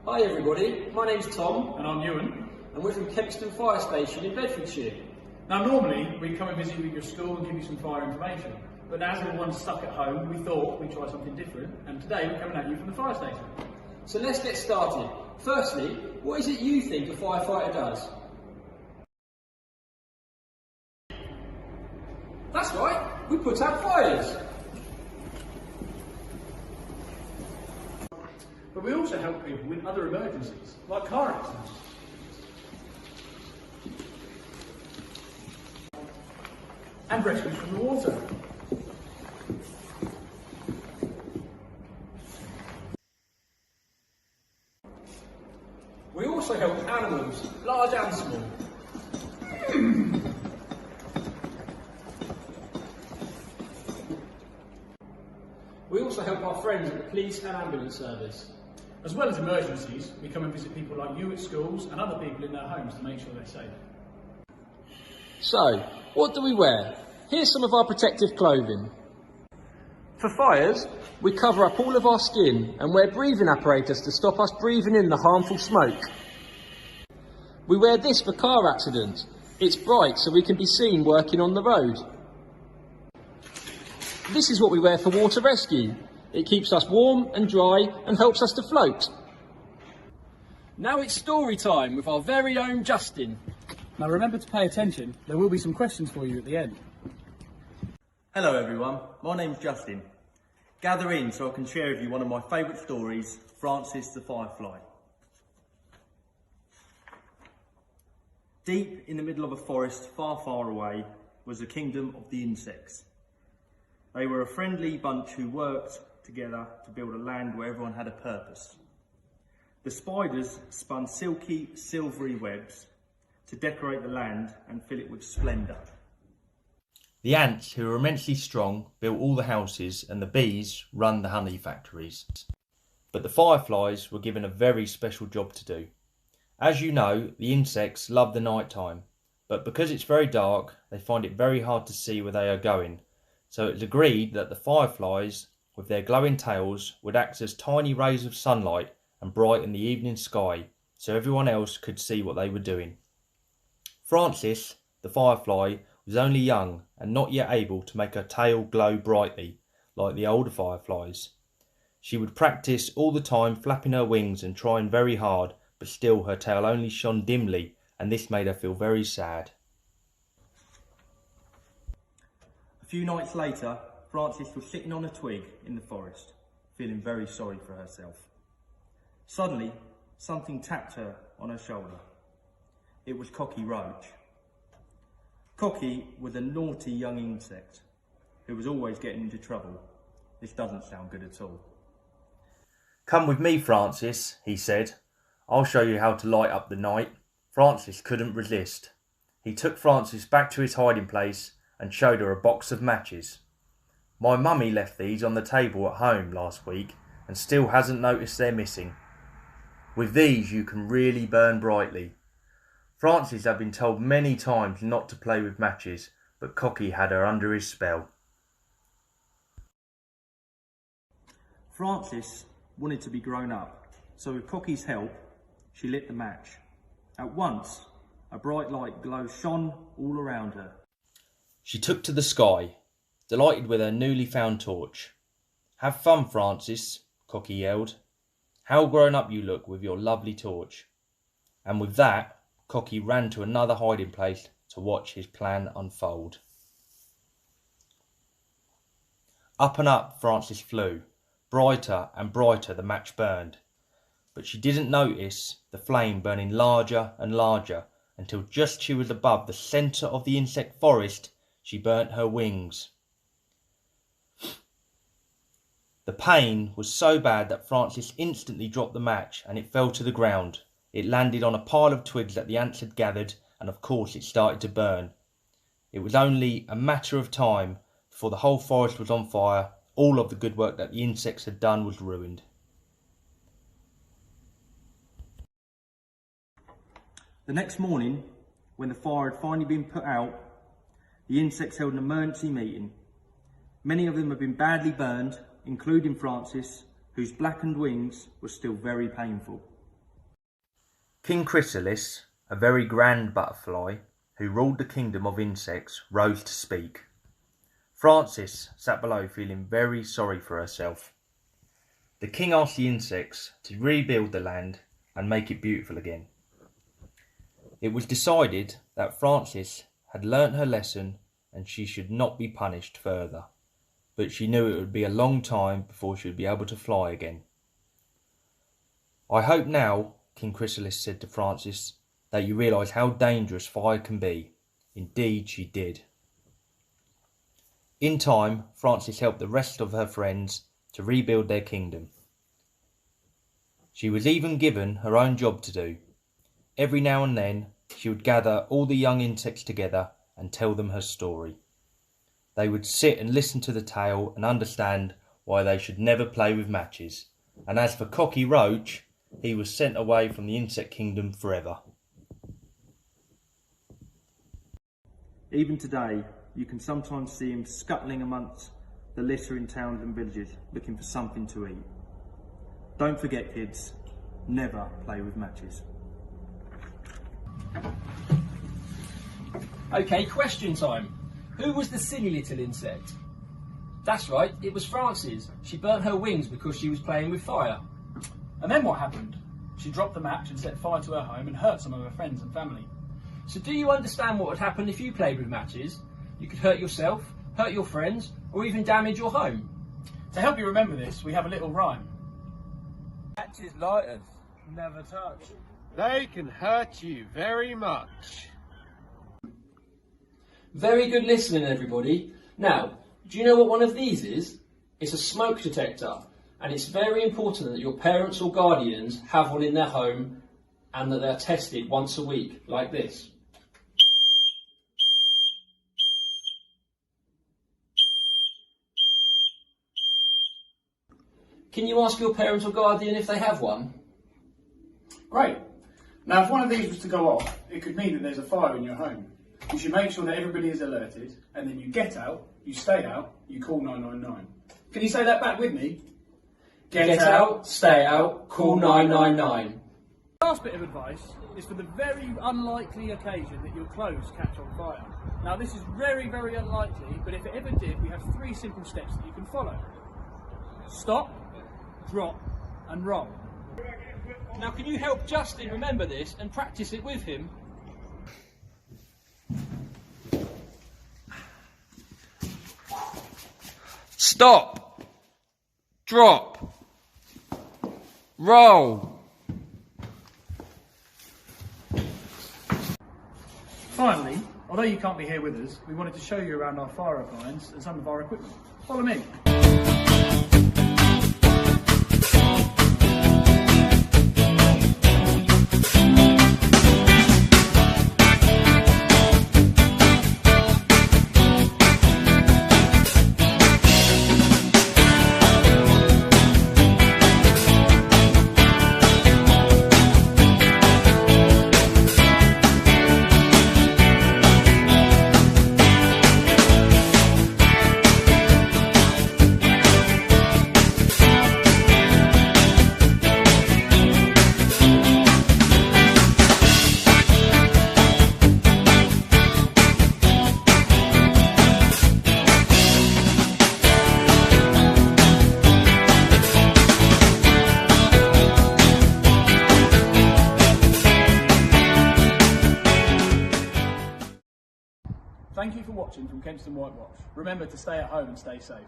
Hi everybody, my name's Tom. And I'm Ewan. And we're from Kempston Fire Station in Bedfordshire. Now normally we come and visit you at your school and give you some fire information, but as everyone's stuck at home we thought we'd try something different, and today we're coming at you from the fire station. So let's get started. Firstly, what is it you think a firefighter does? That's right, we put out fires. But we also help people with other emergencies, like car accidents. And rescues from the water. We also help animals, large and small. We also help our friends at the police and ambulance service. As well as emergencies, we come and visit people like you at schools and other people in their homes to make sure they're safe. So, what do we wear? Here's some of our protective clothing. For fires, we cover up all of our skin and wear breathing apparatus to stop us breathing in the harmful smoke. We wear this for car accidents. It's bright so we can be seen working on the road. This is what we wear for water rescue. It keeps us warm and dry and helps us to float. Now it's story time with our very own Justin. Now remember to pay attention, there will be some questions for you at the end. Hello everyone, my name's Justin. Gather in so I can share with you one of my favourite stories, Frances the Firefly. Deep in the middle of a forest far, far away was the kingdom of the insects. They were a friendly bunch who worked together to build a land where everyone had a purpose. The spiders spun silky, silvery webs to decorate the land and fill it with splendour. The ants, who were immensely strong, built all the houses, and the bees run the honey factories. But the fireflies were given a very special job to do. As you know, the insects love the night time, but because it's very dark, they find it very hard to see where they are going. So it's agreed that the fireflies, with their glowing tails, would act as tiny rays of sunlight and brighten the evening sky, so everyone else could see what they were doing. Frances, the firefly, was only young and not yet able to make her tail glow brightly like the older fireflies. She would practice all the time flapping her wings and trying very hard, but still her tail only shone dimly, and this made her feel very sad. A few nights later, Frances was sitting on a twig in the forest, feeling very sorry for herself. Suddenly, something tapped her on her shoulder. It was Cocky Roach. Cocky was a naughty young insect who was always getting into trouble. This doesn't sound good at all. "Come with me, Frances," he said. "I'll show you how to light up the night." Frances couldn't resist. He took Frances back to his hiding place and showed her a box of matches. "My mummy left these on the table at home last week and still hasn't noticed they're missing. With these you can really burn brightly." Frances had been told many times not to play with matches, but Cocky had her under his spell. Frances wanted to be grown up, so with Cocky's help, she lit the match. At once, a bright light glow shone all around her. She took to the sky, delighted with her newly found torch. "Have fun, Frances," Cocky yelled. "How grown up you look with your lovely torch." And with that, Cocky ran to another hiding place to watch his plan unfold. Up and up Frances flew. Brighter and brighter the match burned. But she didn't notice the flame burning larger and larger until just she was above the centre of the insect forest, she burnt her wings. The pain was so bad that Frances instantly dropped the match and it fell to the ground. It landed on a pile of twigs that the ants had gathered, and of course it started to burn. It was only a matter of time before the whole forest was on fire. All of the good work that the insects had done was ruined. The next morning, when the fire had finally been put out, the insects held an emergency meeting. Many of them had been badly burned, including Frances, whose blackened wings were still very painful. King Chrysalis, a very grand butterfly who ruled the kingdom of insects, rose to speak. Frances sat below feeling very sorry for herself. The king asked the insects to rebuild the land and make it beautiful again. It was decided that Frances had learnt her lesson and she should not be punished further, but she knew it would be a long time before she would be able to fly again. "I hope now," King Chrysalis said to Frances, "that you realise how dangerous fire can be." Indeed she did. In time, Frances helped the rest of her friends to rebuild their kingdom. She was even given her own job to do. Every now and then, she would gather all the young insects together and tell them her story. They would sit and listen to the tale and understand why they should never play with matches. And as for Cocky Roach, he was sent away from the insect kingdom forever. Even today, you can sometimes see him scuttling amongst the litter in towns and villages, looking for something to eat. Don't forget, kids, never play with matches. Okay, question time. Who was the silly little insect? That's right, it was Frances. She burnt her wings because she was playing with fire. And then what happened? She dropped the match and set fire to her home and hurt some of her friends and family. So do you understand what would happen if you played with matches? You could hurt yourself, hurt your friends, or even damage your home. To help you remember this, we have a little rhyme. Matches lighters. Never touch. They can hurt you very much. Very good listening, everybody. Now, do you know what one of these is? It's a smoke detector, and it's very important that your parents or guardians have one in their home and that they're tested once a week, like this. Can you ask your parent or guardian if they have one? Great. Now, if one of these was to go off, it could mean that there's a fire in your home. You should make sure that everybody is alerted, and then you get out, you stay out, you call 999. Can you say that back with me? Get out, stay out, call 999. Last bit of advice is for the very unlikely occasion that your clothes catch on fire. Now, this is very, very unlikely, but if it ever did, we have 3 simple steps that you can follow. Stop, drop, and roll. Now, can you help Justin remember this and practice it with him? Stop, drop, roll. Finally, although you can't be here with us, we wanted to show you around our fire appliance and some of our equipment. Follow me. Thank you for watching from Kempston White Watch. Remember to stay at home and stay safe.